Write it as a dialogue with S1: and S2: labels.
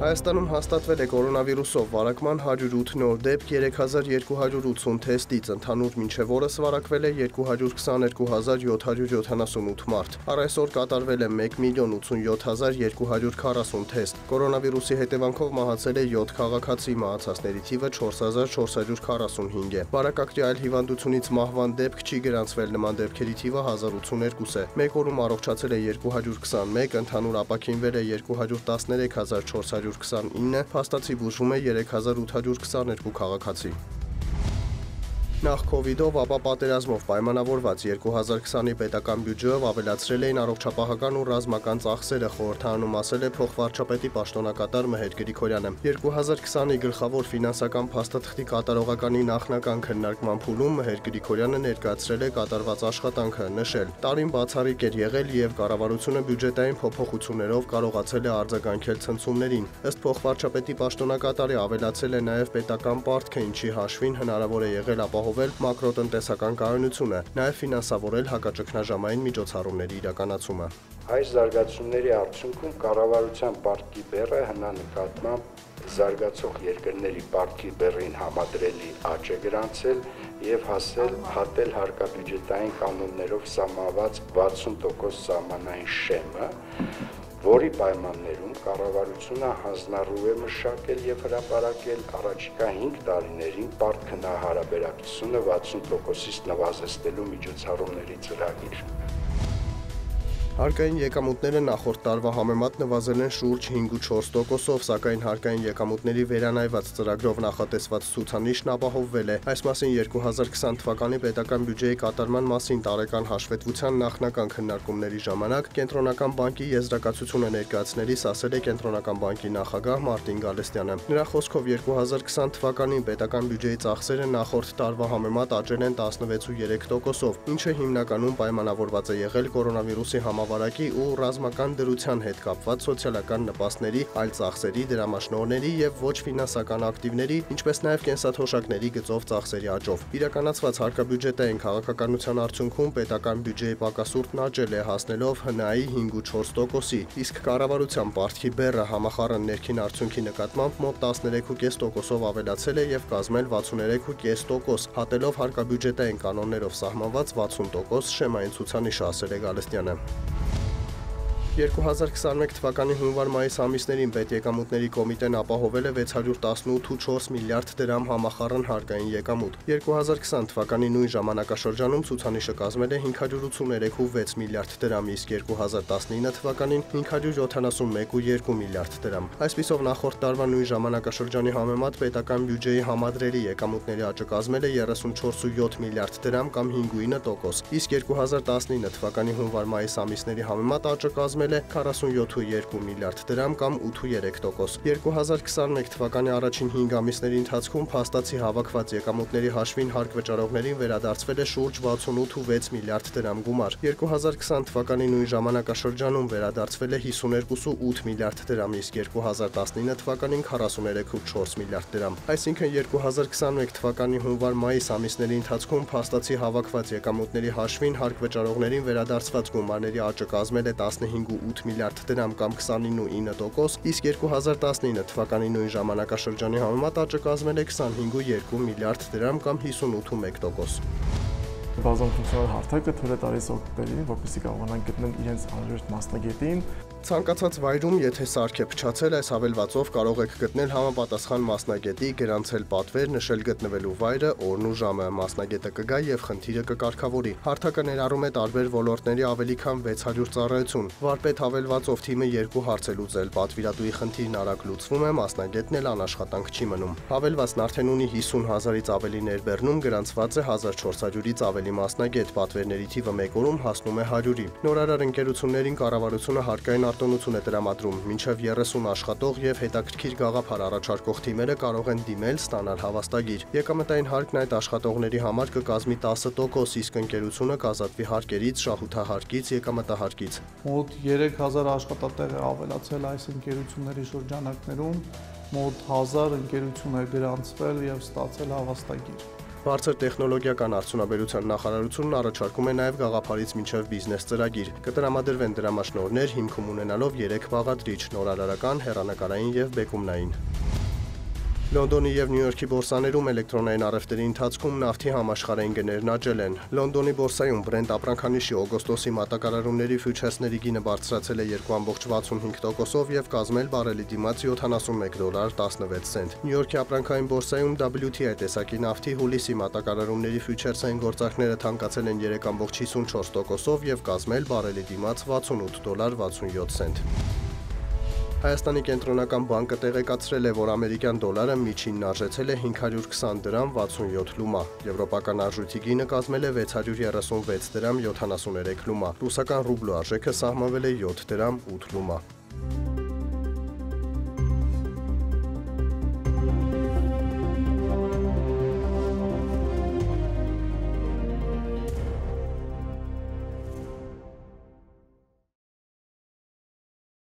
S1: Հայաստանում հաստատվել է կորոնավիրուսով վարակման 108 նոր դեպք, 3280 թեստից ընդհանուր մինչև օրս վարակվել է 222778 մարդ։ Առ այսօր կատարվել է 1,087,240 թեստ։ Կորոնավիրուսի հետևանքով մահացել է 7 քաղաքացի, մահացածների թիվը 4445 է։ Վարակակի այլ հիվանդությունից մահվան դեպք չի գրանցվել, նման դեպքերի թիվը 1082 է։ Մեկ օրում առողջացել է 221, ընդհանուր ապաքինվել է 213429, փաստացի բուժվում է 3822 քաղաքացի։ Նախ Քովիդով, ապա պատերազմով պայմանավորված 2020-ի պետական բյուջեով ավելացրել էին առողջապահական ու ռազմական ծախսերը, խորհրդարանում ասել է փոխվարչապետի պաշտոնակատար Մհեր Գրիգորյանը։ 2020-ի գլխավոր ֆինանսական փաստաթղթի կատարողականի նախնական քննարկման փուլում Մհեր Գրիգորյանը ներկայացրել է կատարված աշխատանքը, նշել. տարին բացառիկ էր եղել եւ կառավարությունը բյուջետային փոփոխություններով կարողացել է արձագանքել ցնցումներին։ Ըստ փոխվարչապետի պաշտոնակատարի ավելացել է նաեւ պետական պարտքը, ինչի հաշվին հնարավոր է եղել ապահովել մակրոտնտեսական կայունությունը, նաև ֆինանսավորել հակաճգնաժամային միջոցառումների իրականացումը։
S2: Այս զարգացումների արդյունքում կառավարության պարտքի բեռը հնանկատմամբ զարգացող երկրների պարտքի բեռին համադրելի աճ է գրանցել եւ հատել հարկաբյուջետային կանոններով սահմանված 60% սահմանային շեմը, որի պայմաններում կառավարությունը հանձնառու է մշակել եւ հրապարակել առաջիկա 5 տարիներին պարտքի հարաբերակցությունը 60%-ից նվազեցնելու միջոցառումների ծրագիր։ Հարկային եկամուտները նախորդ տարվա համեմատ նվազել են շուրջ 5,4%-ով, սակայն հարկային եկամուտների վերանայված ծրագրով նախատեսված ցուցանիշն ապահովվել է։ Այս մասին 2020 թվականի պետական բյուջեի կատարման մասին տարեկան հաշվետվության նախնական քննարկումների ժամանակ Կենտրոնական բանկի եզրակացությունը ներկայացնելիս ասել է Կենտրոնական բանկի նախագահ Մարտին Գալստյանը։ Նրա խոսքով 2020 թվականին պետական բյուջեի ծախսերը նախորդ տարվա համեմատ աճել են 16,3%-ով, ինչը հիմնականում պայմանավորված է եղել կորոնավիրուսի համավարակի ու ռազմական դրության հետ կապված սոցիալական նպաստների, այլ ծախսերի, դրամաշնորհների եւ ոչ ֆինանսական ակտիվների, ինչպես նաեւ կենսաթոշակների գծով ծախսերի աճով։ Իրականացված հարկաբյուջետային քաղաքականության արդյունքում պետական բյուջեի պակասուրդն աճել է, հասնելով ՀՆԱ-ի 5,4%-ի, իսկ կառավարության պարտքի բեռը համախառն ներքին արդյունքի նկատմամբ մոտ 13,5%-ով ավելացել է եւ կազմել 63,5%, հատելով հարկաբյուջետային կանոններով սահմանված 60% շեմային ցուցանիշը, ասել է Գալստյանը։ 2021 թվականի հունվար-մայիս ամիսներին պետեկամուտների կոմիտեն ապահովել է 618,4 միլիարդ դրամ համախառն հարկային եկամուտ։ 2020 թվականի նույն ժամանակաշրջանում ցուցանիշը կազմել է 583,6 միլիարդ դրամ, իսկ 2019 թվականին 571,2 միլիարդ դրամ։ Այսպիսով նախորդ տարվա նույն ժամանակաշրջանի համեմատ պետական բյուջեի համադրելի եկամուտների աճը կազմել է 34,7 միլիարդ դրամ կամ 5,9%, իսկ 2019 թվականի հունվար-մայիս ամիսների համեմատ աճը կազմել է 47,2 միլիարդ դրամ կամ 8,3%։ 2021 թվականի առաջին 5 ամիսների ընթացքում փաստացի հավաքված եկամուտների հաշվին հարկ վճարողներին վերադարձվել է շուրջ 68,6 միլիարդ դրամ գումար։ 2020 թվականի նույն ժամանակաշրջանում վերադարձվել է 52,8 միլիարդ դրամ, իսկ 2019 թվականին 43,4 միլիարդ դրամ։ Այսինքն 2021 թվականի հունվար-մայիս ամիսների ընթացքում փաստացի հավաքված եկամուտների հաշվին հարկ վճարողներին վերադարձված գումարների աճը կազմել է 15,8 միլիարդ դրամ կամ 29,9%, իսկ 2019 թվականի նույն ժամանակաշրջանի համեմատ աճը կազմել է 25,2 միլիարդ դրամ կամ 58,1%։
S3: Բազմաֆունկցիոնալ հարթակը թույլ է տալիս օգտատերերին, որպեսզի կարողանան գտնել իրենց անհրաժեշտ մասնագետին։
S1: Ցանկացած վայրում, եթե սարք է փչացել, այս հավելվածով կարող եք գտնել համապատասխան մասնագետի, գրանցել պատվեր, նշել գտնվելու վայրը, օրն ու ժամը, մասնագետը կգա եւ խնդիրը կկարգավորի։ Հարթակը ներառում է տարբեր ոլորտների ավելի քան 600 ծառայություն։ Վարպետ հավելվածով թիմը 2 հարց է լուծել, պատվիրատուի խնդիրն արագ լուծվում է, մասնագետն էլ անաշխատանք չի մնում։ Հավելվածն արդեն ունի 50,000-ից ավելի ներբեռնում, գրանցված է 1400-ից ավելի մասնագետ, պատվերների թիվը մեկ օրում հասնում է 100-ի։ Նորարար ընկերություններին կառավարությունը հարկային արտոնություն է տրամադրում, մինչև 30 աշխատող եւ հետաքրքիր գաղափար առաջարկող թիմերը կարող են դիմել, ստանալ հավաստագիր։ Եկամտային հարկն այդ աշխատողների համար կկազմի 10%, իսկ ընկերությունը կազատվի հարկերից, շահութահարկից, եկամտահարկից։
S4: Մոտ 3000 աշխատատեղ է ավելացել այս ընկերությունների շրջանակներում, մոտ 1000 ընկերություն է գրանցվել եւ ստացել հավաստագիր։
S1: Բարձր տեխնոլոգիական արդյունաբերության նախարարությունն առաջարկում է նաև գաղափարից մինչև բիզնես ծրագիր։ Կտրամադրվեն դրամաշնորհներ հիմքում ունենալով 3 բաղադրիչ՝ նորարարական, հեռանկարային եւ բեկումնային։ Լոնդոնի եւ Նյու Յորքի բորսաներում էլեկտրոնային առևտրի ընթացքում նավթի համաշխարհային գներն աճել են։ Լոնդոնի բորսայում Brent ապրանքանիշի օգոստոսի մատակարարումների ֆյուչերսների գինը բարձրացել է 2.65%-ով եւ կազմել բարելի դիմաց $71.16 ցենտ։ Նյու Յորքի ապրանքային բորսայում WTI տեսակի նավթի հուլիսի մատակարարումների ֆյուչերսային գործարքները թանկացել են 3.54%-ով եւ կազմել բարելի դիմաց $68.67 ցենտ։ Հայաստանի կենտրոնական բանկը տեղեկացրել է, որ ամերիկյան դոլարը միջինն արժեցել է 520 դրամ 67 լումա, եվրոպական արժույթի գինը կազմել է 636 դրամ 73 լումա, ռուսական ռուբլու արժեքը սահմանվել է 7 դրամ 8 լումա։